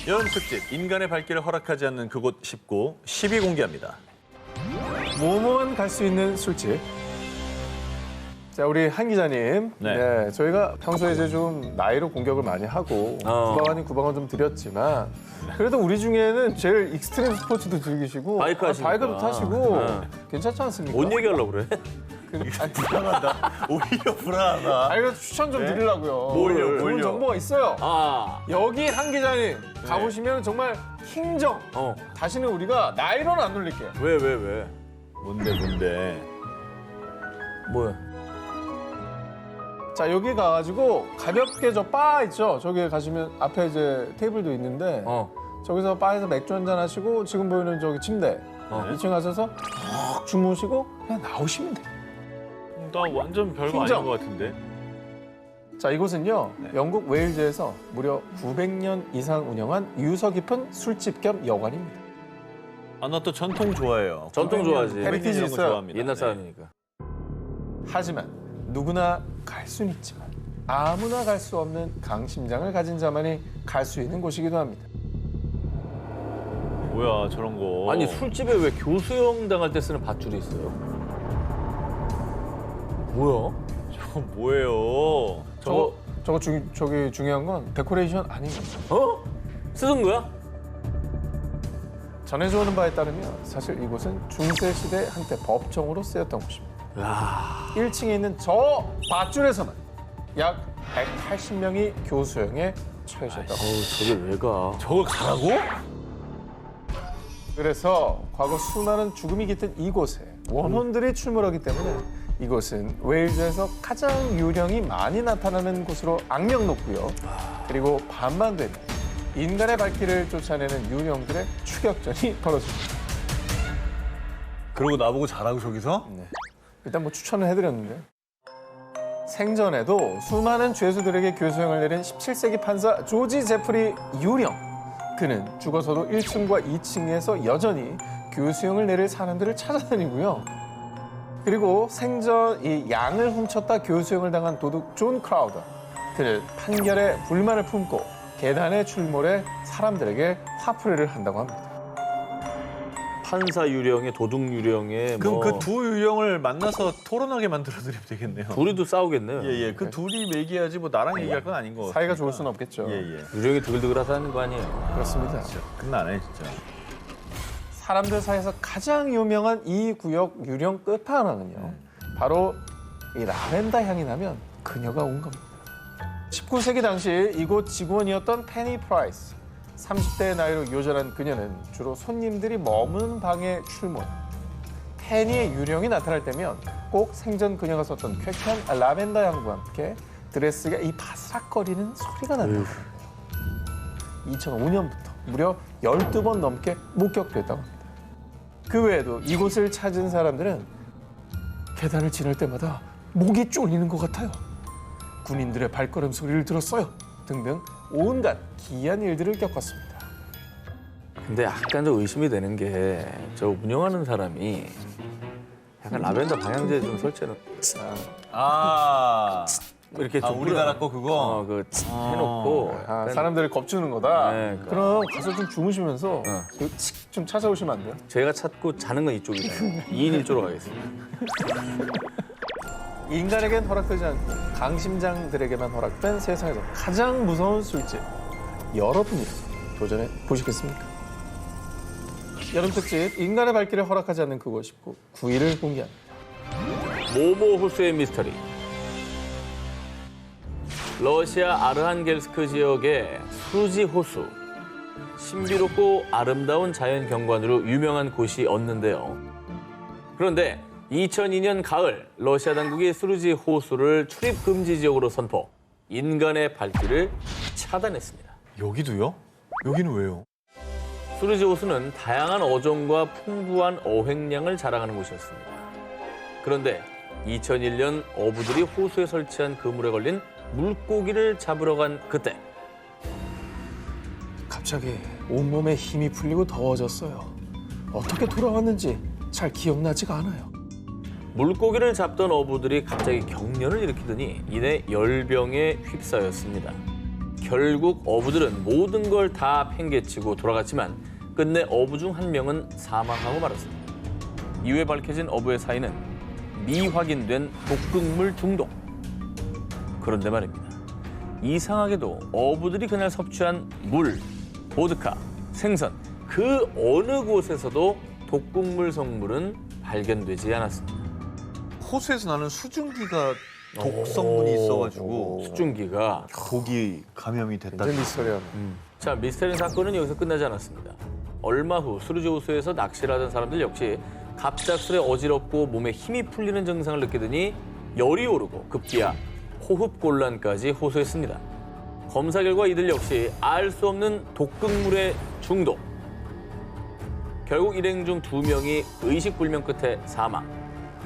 여름 특집 인간의 발길을 허락하지 않는 그곳 19, 10위 공개합니다. 뭐뭐만 갈 수 있는 술집. 자, 우리 한 기자님. 네. 저희가 평소에 이제 좀 나이로 공격을 많이 하고 구방 아닌 구방을 좀 드렸지만 그래도 우리 중에는 제일 익스트림 스포츠도 즐기시고 바이크 하시니까. 바이크도 타시고 네. 괜찮지 않습니까? 뭔 얘기하려고 그래? 불안하다. 오히려 불안하다. 아니, 그래서 추천 좀 드리려고요. 뭘요? 좋은 정보가 있어요. 아, 여기 한 기자님 가보시면 정말 킹정. 다시는 우리가 나이로는 안 놀릴게요. 왜? 뭔데? 뭐야? 자, 여기 가가지고 가볍게 저 바 있죠? 저기 가시면 앞에 이제 테이블도 있는데 저기서 바에서 맥주 한잔 하시고 지금 보이는 저기 침대 2층 가셔서 푹 주무시고 그냥 나오시면 돼요. 나 완전 별거 킹정. 아닌 것 같은데. 자, 이곳은요. 영국 웨일즈에서 무려 900년 이상 운영한 유서 깊은 술집 겸 여관입니다. 아, 나 또 전통 좋아해요. 전통 좋아하지. 헤리티지 이런 거 있어요. 좋아합니다. 옛날 네. 사람이니까. 하지만 누구나 갈 수는 있지만 아무나 갈 수 없는 강심장을 가진 자만이 갈 수 있는 곳이기도 합니다. 뭐야 저런 거. 아니 술집에 왜 교수형 당할 때 쓰는 밧줄이 있어요? 뭐야? 저거 뭐예요? 저기 중요한 건 데코레이션 아닌 겁니다. 쓰던 거야? 전해져 오는 바에 따르면 사실 이곳은 중세 시대 한때 법정으로 쓰였던 곳입니다. 1층에 있는 저 밧줄에서만 약 180명이 교수형에 처해졌다고. 저게 왜 가? 저걸 가라고? 그래서 과거 수많은 죽음이 깃든 이곳에 원혼들이 출몰하기 때문에 이곳은 웨일즈에서 가장 유령이 많이 나타나는 곳으로 악명 높고요. 그리고 밤만 되면 인간의 발길을 쫓아내는 유령들의 추격전이 벌어집니다. 그러고 나보고 자라고 저기서? 일단 뭐 추천을 해드렸는데 생전에도 수많은 죄수들에게 교수형을 내린 17세기 판사 조지 제프리 유령. 그는 죽어서도 1층과 2층에서 여전히 교수형을 내릴 사람들을 찾아다니고요. 그리고 생전 이 양을 훔쳤다 교수형을 당한 도둑 존 크라우더. 그는 판결에 불만을 품고 계단에 출몰해 사람들에게 화풀이를 한다고 합니다. 판사 유령에 도둑 유령에 그럼 뭐 그 두 유령을 만나서 토론하게 만들어드리면 되겠네요. 둘이도 싸우겠네요. 예예. 그 둘이 얘기하지 뭐 나랑 얘기할 건 아닌 것 같아요. 사이가 좋을 수는 없겠죠. 예예. 유령이 드글드글하다는 거 아니에요? 그렇습니다. 끝나네 진짜. 사람들 사이에서 가장 유명한 이 구역 유령 끝판왕은요. 바로 이 라벤더 향이 나면 그녀가 온 겁니다. 19세기 당시 이곳 직원이었던 페니 프라이스. 30대의 나이로 요절한 그녀는 주로 손님들이 머무는 방에 출몰. 페니의 유령이 나타날 때면 꼭 생전 그녀가 썼던 쾌쾌한 라벤더 향과 함께 드레스가 이 바스락거리는 소리가 난다고 합니다. 2005년부터 무려 12번 넘게 목격됐다고 합니다. 그 외에도 이곳을 찾은 사람들은 계단을 지날 때마다 목이 쫄리는 것 같아요. 군인들의 발걸음 소리를 들었어요. 등등 온갖 기이한 일들을 겪었습니다. 근데 약간 좀 의심이 되는 게 저 운영하는 사람이 약간 라벤더 방향제 좀 설치는 아. 이렇게 좀 우리나라 뿌려- 거 그거? 그 해놓고 약간 사람들을 겁주는 거다. 네, 그럼 가서 좀 주무시면서 좀 찾아오시면 안 돼요? 제가 찾고 자는 건 이쪽이다. 2인 1조로 가겠습니다. 인간에겐 허락되지 않고 강심장들에게만 허락된 세상에서 가장 무서운 술집. 여러분이라도 도전해 보시겠습니까? 여름 특집 인간의 발길을 허락하지 않는 그곳 19, 9위를 공개합니다. 모모 호수의 미스터리. 러시아 아르한겔스크 지역의 수지 호수. 신비롭고 아름다운 자연 경관으로 유명한 곳이었는데요. 그런데 2002년 가을 러시아 당국이 수르지 호수를 출입 금지 지역으로 선포. 인간의 발길을 차단했습니다. 여기도요? 여기는 왜요? 수르지 호수는 다양한 어종과 풍부한 어획량을 자랑하는 곳이었습니다. 그런데 2001년 어부들이 호수에 설치한 그물에 걸린 물고기를 잡으러 간 그때 갑자기 온몸에 힘이 풀리고 더워졌어요. 어떻게 돌아왔는지 잘 기억나지가 않아요. 물고기를 잡던 어부들이 갑자기 경련을 일으키더니 이내 열병에 휩싸였습니다. 결국 어부들은 모든 걸 다 팽개치고 돌아갔지만 끝내 어부 중 한 명은 사망하고 말았습니다. 이후에 밝혀진 어부의 사인은 미확인된 독극물 중독. 그런데 말입니다. 이상하게도 어부들이 그날 섭취한 물, 보드카, 생선 그 어느 곳에서도 독극물 성물은 발견되지 않았습니다. 호수에서 나는 수증기가 독성분이 있어가지고 수증기가 독이 감염이 됐다. 완전 미스터리하네. 자, 미스테리 사건은 여기서 끝나지 않았습니다. 얼마 후 수루지 호수에서 낚시를 하던 사람들 역시 갑작스레 어지럽고 몸에 힘이 풀리는 증상을 느끼더니 열이 오르고 급기야 호흡곤란까지 호소했습니다. 검사 결과 이들 역시 알 수 없는 독극물의 중독. 결국 일행 중 2명이 의식불명 끝에 사망.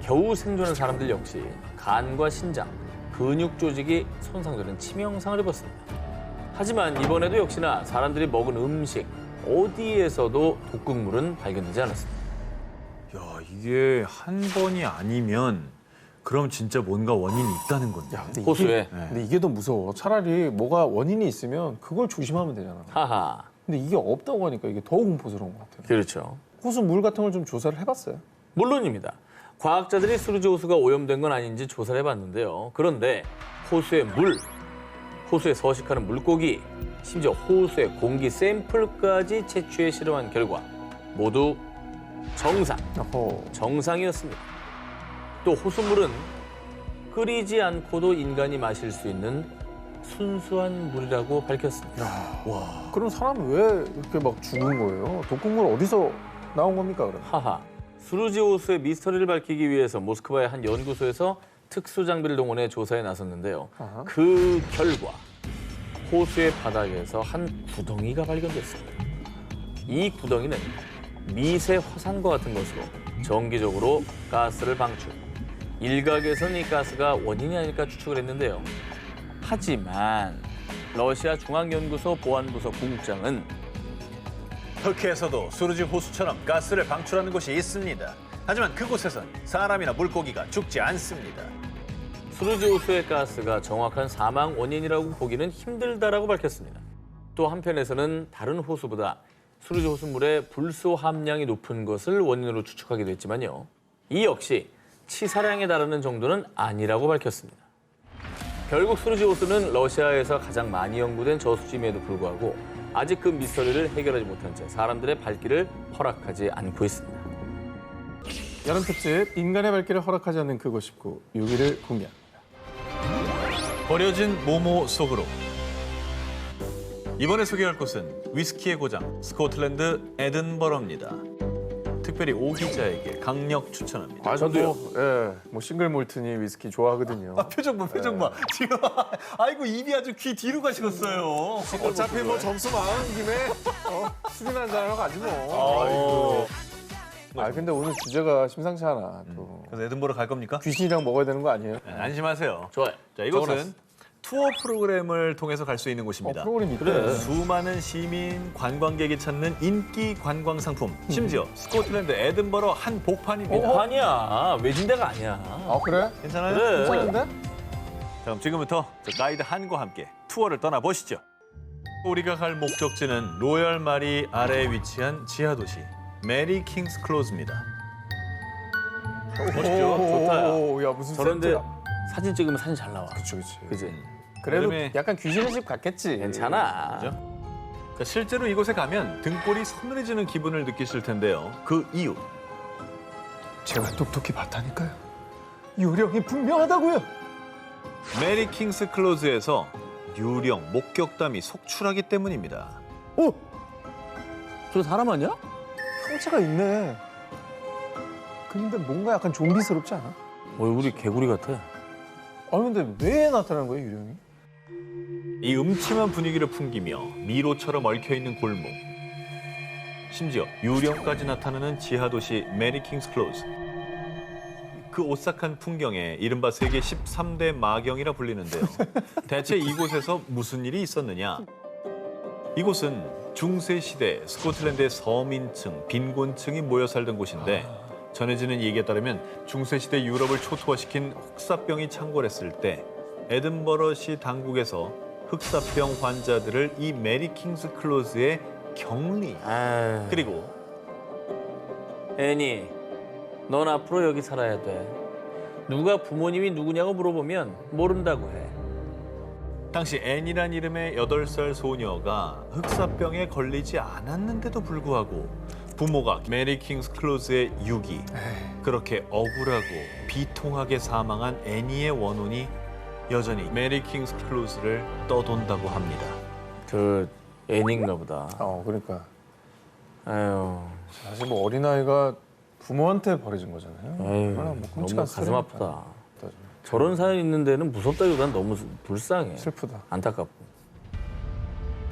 겨우 생존한 사람들 역시 간과 신장, 근육 조직이 손상되는 치명상을 입었습니다. 하지만 이번에도 역시나 사람들이 먹은 음식 어디에서도 독극물은 발견되지 않았습니다. 야, 이게 한 번이 아니면 그럼 진짜 뭔가 원인이 있다는 건데. 야, 근데 호수에. 근데 이게 더 무서워. 차라리 뭐가 원인이 있으면 그걸 조심하면 되잖아. 하하. 근데 이게 없다고 하니까 이게 더 공포스러운 것 같아요. 그렇죠. 호수 물 같은 걸 좀 조사를 해봤어요. 물론입니다. 과학자들이 수루지 호수가 오염된 건 아닌지 조사를 해봤는데요. 그런데 호수의 물, 호수에 서식하는 물고기, 심지어 호수의 공기 샘플까지 채취해 실험한 결과 모두 정상이었습니다. 또 호수물은 끓이지 않고도 인간이 마실 수 있는 순수한 물이라고 밝혔습니다. 그럼 사람이 왜 이렇게 막 죽은 거예요? 독극물 어디서 나온 겁니까, 그럼? 하하. 수루지 호수의 미스터리를 밝히기 위해서 모스크바의 한 연구소에서 특수 장비를 동원해 조사에 나섰는데요. 아하. 그 결과 호수의 바닥에서 한 구덩이가 발견됐습니다. 이 구덩이는 미세 화산과 같은 것으로 정기적으로 가스를 방출. 일각에서는 이 가스가 원인이 아닐까 추측을 했는데요. 하지만 러시아 중앙연구소 보안부서 부국장은 터키에서도 수루지 호수처럼 가스를 방출하는 곳이 있습니다. 하지만 그곳에선 사람이나 물고기가 죽지 않습니다. 수루지 호수의 가스가 정확한 사망 원인이라고 보기는 힘들다라고 밝혔습니다. 또 한편에서는 다른 호수보다 수루지 호수물의 불소 함량이 높은 것을 원인으로 추측하기도 했지만요. 이 역시 치사량에 달하는 정도는 아니라고 밝혔습니다. 결국 수루지 호수는 러시아에서 가장 많이 연구된 저수지임에도 불구하고 아직 그 미스터리를 해결하지 못한 채 사람들의 발길을 허락하지 않고 있습니다. 여름 특집 인간의 발길을 허락하지 않는 그곳 19 6위를 공개합니다. 버려진 모모 속으로. 이번에 소개할 곳은 위스키의 고장 스코틀랜드 에든버러입니다. 특별히 오 기자에게 강력 추천합니다. 저도요. 뭐 싱글 몰트니 위스키 좋아하거든요. 표정 봐, 표정 봐. 지금 아이고 입이 아주 귀 뒤로 가시겠어요. 어차피 뭐 점수 망한 김에 술이나 한잔 하러 가지 뭐. 근데 오늘 주제가 심상치 않아. 또 그래서 에든버러 갈 겁니까? 귀신이랑 먹어야 되는 거 아니에요? 안심하세요. 좋아요. 자, 이곳은 투어 프로그램을 통해서 갈 수 있는 곳입니다. 프로그램 있대. 그래. 수많은 시민, 관광객이 찾는 인기 관광 상품. 심지어 스코틀랜드 에든버러 한복판입니다. 아니야. 외진데가 아니야. 아 그래? 괜찮아요? 그래. 괜찮은데? 자, 그럼 지금부터 저 가이드 한과 함께 투어를 떠나보시죠. 우리가 갈 목적지는 로열 마리 아래에 위치한 지하 도시 메리 킹스 클로즈입니다. 멋있죠? 좋다. 야 무슨 저런데 세트야. 사진 찍으면 사진 잘 나와. 그치. 그지? 그래도 여름에- 약간 귀신의 집 같겠지. 괜찮아. 그죠? 자, 실제로 이곳에 가면 등골이 서늘해지는 기분을 느끼실 텐데요. 그 이유. 제가 똑똑히 봤다니까요. 요령이 분명하다고요. 메리 킹스 클로즈에서 유령, 목격담이 속출하기 때문입니다. 저 사람 아니야? 형체가 있네. 근데 뭔가 약간 좀비스럽지 않아? 얼굴이 개구리 같아. 근데 왜 나타나는 거예요, 유령이? 이 음침한 분위기를 풍기며 미로처럼 얽혀있는 골목. 심지어 유령까지 나타나는 지하도시 메리 킹스 클로즈. 그 오싹한 풍경에 이른바 세계 13대 마경이라 불리는데요. 대체 이곳에서 무슨 일이 있었느냐? 이곳은 중세시대 스코틀랜드의 서민층, 빈곤층이 모여 살던 곳인데 전해지는 얘기에 따르면 중세시대 유럽을 초토화시킨 혹사병이 창궐했을 때 에든버러시 당국에서 흑사병 환자들을 이 메리 킹스 클로즈에 격리. 아, 그리고 애니, 넌 앞으로 여기 살아야 돼. 누가 부모님이 누구냐고 물어보면 모른다고 해. 당시 앤이란 이름의 8살 소녀가 흑사병에 걸리지 않았는데도 불구하고 부모가 메리 킹스 클로즈의 유기, 그렇게 억울하고 비통하게 사망한 애니의 원혼이 여전히 메리 킹스 클로즈를 떠돈다고 합니다. 그 애니인가 보다. 그러니까 아유, 사실 뭐 어린아이가 부모한테 버려진 거잖아요. 아유, 얼마나 뭐 너무 끔찍한 가슴 소리니까. 아프다. 저런 사연 있는 데는 무섭다기보단 너무 불쌍해. 슬프다. 안타깝고.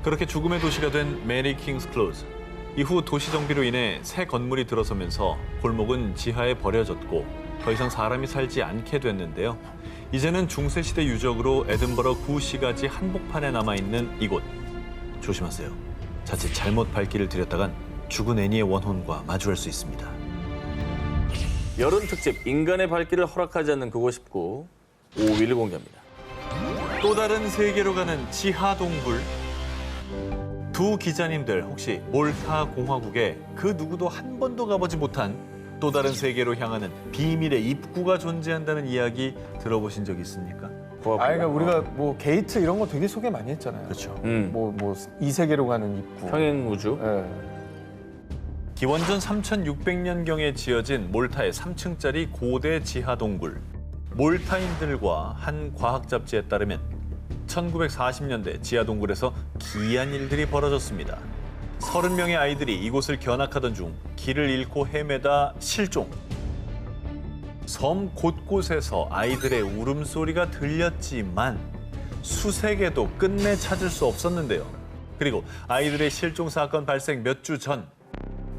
그렇게 죽음의 도시가 된 메리 킹스 클로즈. 이후 도시 정비로 인해 새 건물이 들어서면서 골목은 지하에 버려졌고 더 이상 사람이 살지 않게 됐는데요. 이제는 중세시대 유적으로 에든버러 구시가지 한복판에 남아있는 이곳. 조심하세요. 자칫 잘못 발길을 들였다간 죽은 애니의 원혼과 마주할 수 있습니다. 여름 특집 인간의 발길을 허락하지 않는 그곳 19 5위를 공개합니다. 또 다른 세계로 가는 지하 동굴. 두 기자님들 혹시 몰타 공화국에 그 누구도 한 번도 가보지 못한 또 다른 세계로 향하는 비밀의 입구가 존재한다는 이야기 들어보신 적 있습니까? 그러니까 우리가 뭐 게이트 이런 거 되게 소개 많이 했잖아요. 그렇죠. 뭐 이 세계로 가는 입구. 평행 우주. 예. 기원전 3600년경에 지어진 몰타의 3층짜리 고대 지하 동굴. 몰타인들과 한 과학 잡지에 따르면 1940년대 지하 동굴에서 기이한 일들이 벌어졌습니다. 30명의 아이들이 이곳을 견학하던 중 길을 잃고 헤매다 실종. 섬 곳곳에서 아이들의 울음소리가 들렸지만 수색에도 끝내 찾을 수 없었는데요. 그리고 아이들의 실종 사건 발생 몇 주 전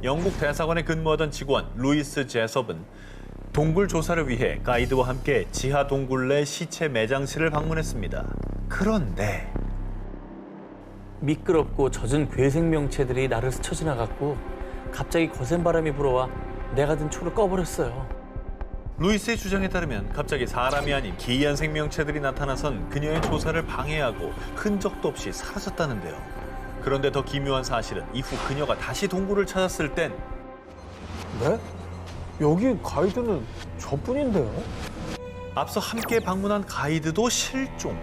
영국 대사관에 근무하던 직원 루이스 제섭은 동굴 조사를 위해 가이드와 함께 지하 동굴 내 시체 매장실을 방문했습니다. 그런데 미끄럽고 젖은 괴생명체들이 나를 스쳐 지나갔고 갑자기 거센 바람이 불어와 내가 든 초를 꺼버렸어요. 루이스의 주장에 따르면 갑자기 사람이 아닌 기이한 생명체들이 나타나선 그녀의 조사를 방해하고 흔적도 없이 사라졌다는데요. 그런데 더 기묘한 사실은 이후 그녀가 다시 동굴을 찾았을 땐 네? 여기 가이드는 저뿐인데요? 앞서 함께 방문한 가이드도 실종.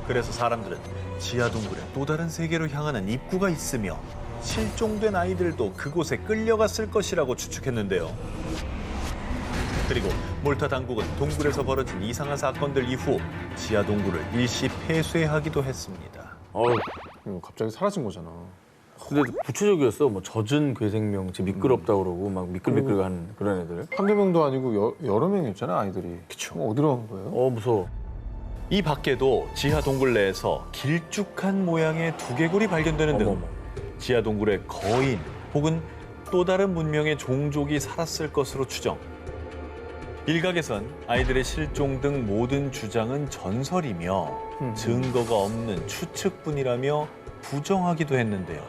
그래서 사람들은 지하 동굴에 또 다른 세계로 향하는 입구가 있으며 실종된 아이들도 그곳에 끌려갔을 것이라고 추측했는데요. 그리고 몰타 당국은 동굴에서 벌어진 이상한 사건들 이후 지하 동굴을 일시 폐쇄하기도 했습니다. 어우, 갑자기 사라진 거잖아. 근데 구체적이었어. 뭐 젖은 괴생명체 미끄럽다고 그러고 막 미끌미끌한 그런 애들. 한두 명도 아니고 여러 명이었잖아요, 아이들이. 그쵸. 어디로 간 거예요? 무서워. 이 밖에도 지하 동굴 내에서 길쭉한 모양의 두개골이 발견되는 등 어머머. 지하 동굴에 거인 혹은 또 다른 문명의 종족이 살았을 것으로 추정. 일각에선 아이들의 실종 등 모든 주장은 전설이며 증거가 없는 추측뿐이라며 부정하기도 했는데요.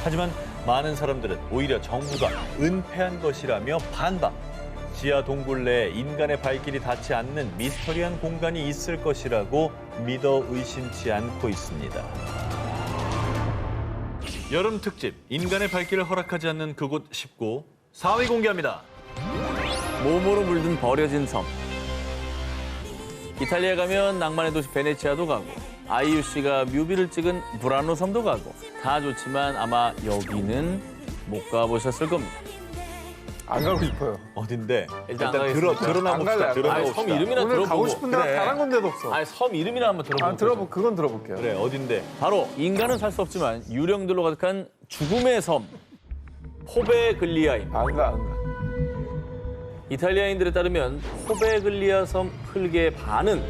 하지만 많은 사람들은 오히려 정부가 은폐한 것이라며 반박. 지하 동굴 내에 인간의 발길이 닿지 않는 미스터리한 공간이 있을 것이라고 믿어 의심치 않고 있습니다. 여름 특집 인간의 발길을 허락하지 않는 그곳 19 4위 공개합니다. 몸으로 물든 버려진 섬. 이탈리아 가면 낭만의 도시 베네치아도 가고 아이유 씨가 뮤비를 찍은 브라노 섬도 가고 다 좋지만 아마 여기는 못 가보셨을 겁니다. 안 가고 싶어요. 어딘데? 일단 안 일단 가겠습니다. 드러나 안 봅시다. 갈래요. 드러나 아니, 봅시다. 섬 이름이나 오늘 들어보고. 가고 싶은데 그래. 다른 군데도 없어. 아니, 섬 이름이나 한번 들어보고. 그건 들어볼게요. 그래 어딘데? 바로 인간은 살 수 없지만 유령들로 가득한 죽음의 섬 포베글리아입니다. 안 가. 이탈리아인들에 따르면 포베글리아 섬 흙의 반은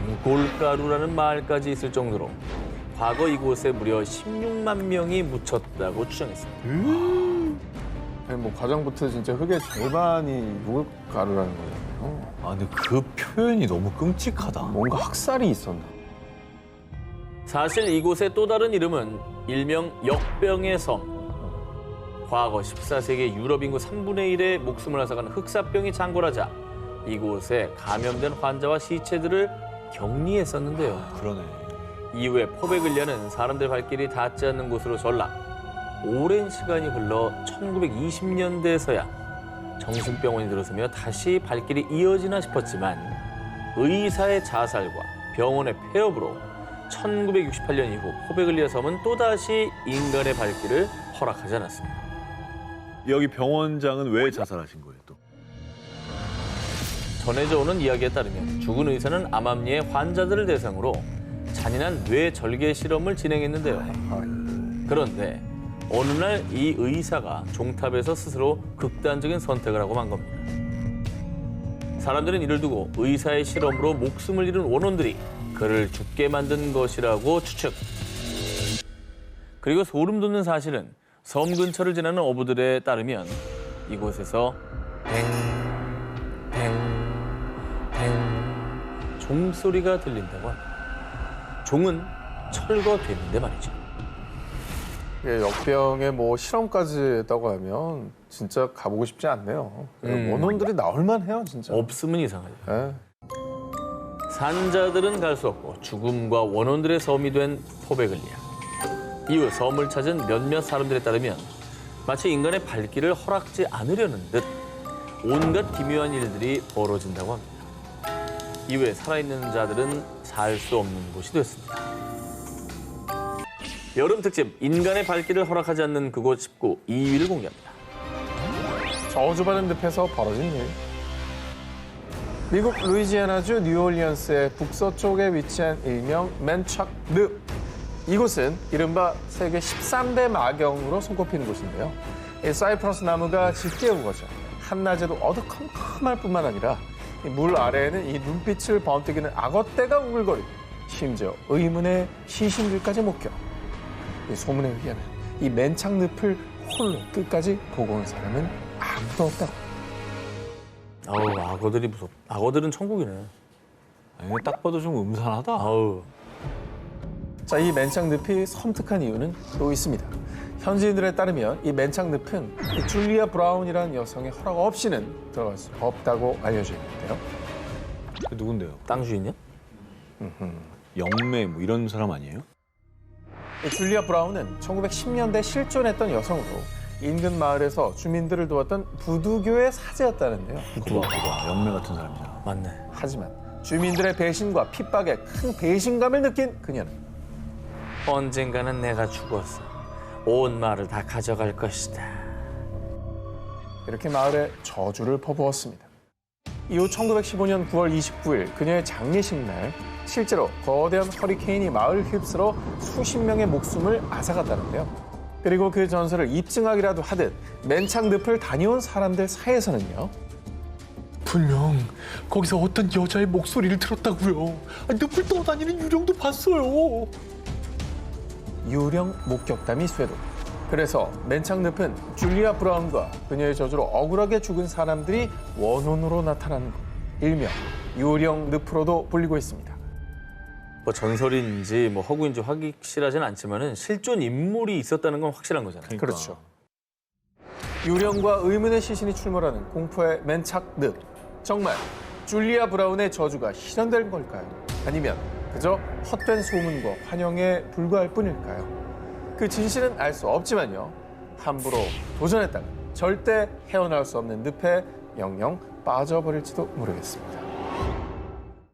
무골가루라는 말까지 있을 정도로 과거 이곳에 무려 16만 명이 묻혔다고 추정했습니다. 아니, 뭐 과정부터 진짜 흙의 절반이 묵을가루라는 거잖아요. 아 근데 그 표현이 너무 끔찍하다. 뭔가 학살이 있었나? 사실 이곳의 또 다른 이름은 일명 역병의 섬. 과거 14세기 유럽 인구 3분의 1의 목숨을 앗아가는 흑사병이 창궐하자 이곳에 감염된 환자와 시체들을 격리했었는데요. 그러네. 이후에 포베글리아는 사람들 발길이 닿지 않는 곳으로 전락. 오랜 시간이 흘러 1920년대에서야 정신병원이 들어서며 다시 발길이 이어지나 싶었지만 의사의 자살과 병원의 폐업으로 1968년 이후 포베글리아 섬은 또다시 인간의 발길을 허락하지 않았습니다. 여기 병원장은 왜 자살하신 거예요, 또? 전해져 오는 이야기에 따르면 죽은 의사는 암암리의 환자들을 대상으로 잔인한 뇌 절개 실험을 진행했는데요. 그런데 어느 날 이 의사가 종탑에서 스스로 극단적인 선택을 하고 만 겁니다. 사람들은 이를 두고 의사의 실험으로 목숨을 잃은 원혼들이 그를 죽게 만든 것이라고 추측. 그리고 소름 돋는 사실은 섬 근처를 지나는 어부들에 따르면 이곳에서 뱅 종소리가 들린다고 합니다. 종은 철거됐는데 말이죠. 이게 역병에 뭐 실험까지 했다고 하면 진짜 가보고 싶지 않네요. 원혼들이 나올만 해요, 진짜. 없으면 이상하죠. 예. 산자들은 갈 수 없고 죽음과 원혼들의 섬이 된 포베글리아. 이후 섬을 찾은 몇몇 사람들에 따르면 마치 인간의 발길을 허락지 않으려는 듯 온갖 기묘한 일들이 벌어진다고 합니다. 이후에 살아있는 자들은 살 수 없는 곳이 됐습니다. 여름 특집 인간의 발길을 허락하지 않는 그곳 19 2위를 공개합니다. 저주받은 늪에서 벌어진 일. 미국 루이지애나주 뉴올리언스의 북서쪽에 위치한 일명 맨착 늪. 이곳은 이른바 세계 13대 마경으로 손꼽히는 곳인데요. 이 사이프러스 나무가 짙게 우거져 한낮에도 어두컴컴할 뿐만 아니라 이 물 아래에는 이 눈빛을 번뜩이는 악어떼가 우글거리고 심지어 의문의 시신들까지 목격. 이 소문에 의하면 이 맨착 늪을 홀로 끝까지 보고 온 사람은 아무도 없다고. 아우, 악어들이 무섭. 악어들은 천국이네. 아니, 딱 봐도 좀 음산하다. 아우. 자, 이 맨착 늪이 섬뜩한 이유는 또 있습니다. 현지인들에 따르면 이 맨착 늪은 이 줄리아 브라운이라는 여성의 허락 없이는 들어갈 수 없다고 알려져 있는데요. 그 누군데요? 땅 주인이야? 영매 뭐 이런 사람 아니에요? 이 줄리아 브라운은 1910년대 실존했던 여성으로 인근 마을에서 주민들을 도왔던 부두교의 사제였다는데요. 그거 영매 같은 사람이잖아. 맞네. 하지만 주민들의 배신과 핍박에 큰 배신감을 느낀 그녀는 언젠가는 내가 죽어서 온 마을을 다 가져갈 것이다. 이렇게 마을에 저주를 퍼부었습니다. 이후 1915년 9월 29일 그녀의 장례식 날 실제로 거대한 허리케인이 마을을 휩쓸어 수십 명의 목숨을 앗아갔다는데요. 그리고 그 전설을 입증하기라도 하듯 맨착 늪을 다녀온 사람들 사이에서는요. 분명 거기서 어떤 여자의 목소리를 들었다고요. 늪을 떠다니는 유령도 봤어요. 유령 목격담이 쇄도. 그래서 맨착 늪은 줄리아 브라운과 그녀의 저주로 억울하게 죽은 사람들이 원혼으로 나타나는 곳. 일명 유령 늪으로도 불리고 있습니다. 뭐 전설인지 뭐 허구인지 확실하진 않지만은 실존 인물이 있었다는 건 확실한 거잖아요. 그러니까. 그렇죠. 유령과 의문의 시신이 출몰하는 공포의 맨착 늪. 정말 줄리아 브라운의 저주가 실현된 걸까요? 아니면 그저 헛된 소문과 환영에 불과할 뿐일까요? 그 진실은 알 수 없지만요. 함부로 도전했다가 절대 헤어나올 수 없는 늪에 영영 빠져버릴지도 모르겠습니다.